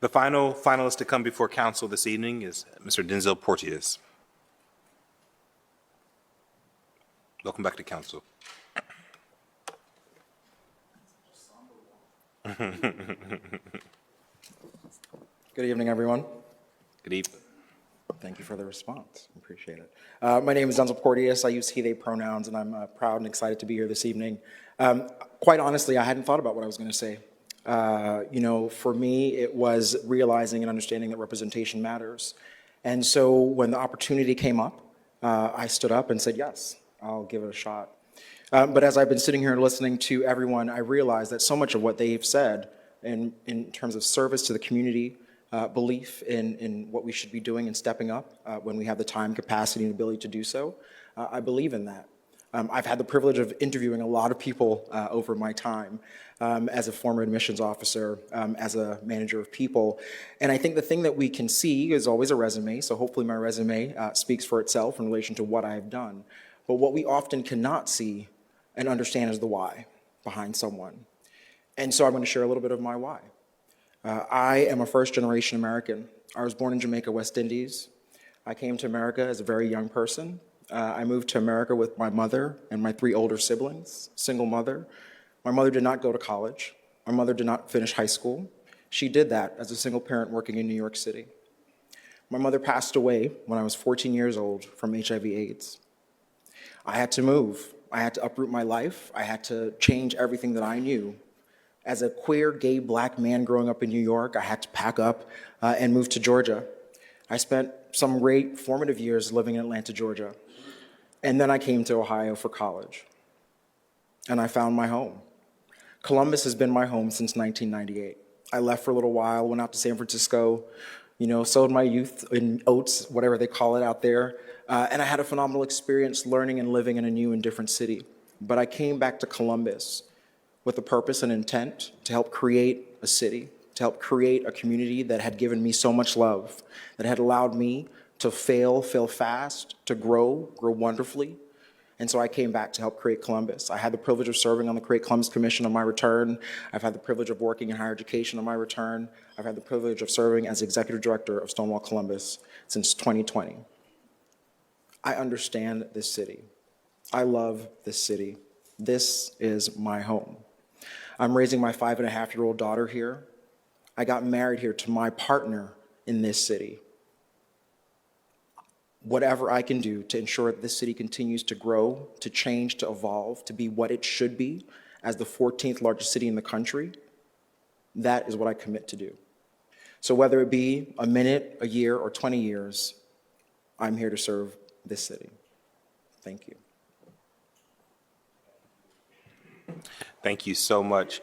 The final finalist to come before council this evening is Mr. Densil Porteous. Welcome back to council. Good evening, everyone. Good evening. Thank you for the response. Appreciate it. My name is Densil Porteous. I use he, they pronouns, and I'm proud and excited to be here this evening. Quite honestly, I hadn't thought about what I was going to say. For me, it was realizing and understanding that representation matters. And so when the opportunity came up, I stood up and said, yes, I'll give it a shot. But as I've been sitting here listening to everyone, I realized that so much of what they've said in terms of service to the community, belief in what we should be doing and stepping up when we have the time, capacity, and ability to do so, I believe in that. I've had the privilege of interviewing a lot of people over my time as a former admissions officer, as a manager of people. And I think the thing that we can see is always a resume, so hopefully my resume speaks for itself in relation to what I have done. But what we often cannot see and understand is the why behind someone. And so I'm going to share a little bit of my why. I am a first-generation American. I was born in Jamaica, West Indies. I came to America as a very young person. I moved to America with my mother and my 3 older siblings, single mother. My mother did not go to college. My mother did not finish high school. She did that as a single parent working in New York City. My mother passed away when I was 14 years old from HIV/AIDS. I had to move. I had to uproot my life. I had to change everything that I knew. As a queer, gay, black man growing up in New York, I had to pack up and move to Georgia. I spent some great formative years living in Atlanta, Georgia. And then I came to Ohio for college. And I found my home. Columbus has been my home since 1998. I left for a little while, went out to San Francisco, sowed my youth in oats, whatever they call it out there. And I had a phenomenal experience learning and living in a new and different city. But I came back to Columbus with a purpose and intent to help create a city, to help create a community that had given me so much love, that had allowed me to fail fast, to grow wonderfully. And so I came back to help create Columbus. I had the privilege of serving on the Create Columbus Commission on my return. I've had the privilege of working in higher education on my return. I've had the privilege of serving as executive director of Stonewall Columbus since 2020. I understand this city. I love this city. This is my home. I'm raising my 5.5-year-old daughter here. I got married here to my partner in this city. Whatever I can do to ensure that this city continues to grow, to change, to evolve, to be what it should be as the 14th largest city in the country, that is what I commit to do. So whether it be a minute, a year, or 20 years, I'm here to serve this city. Thank you. Thank you so much.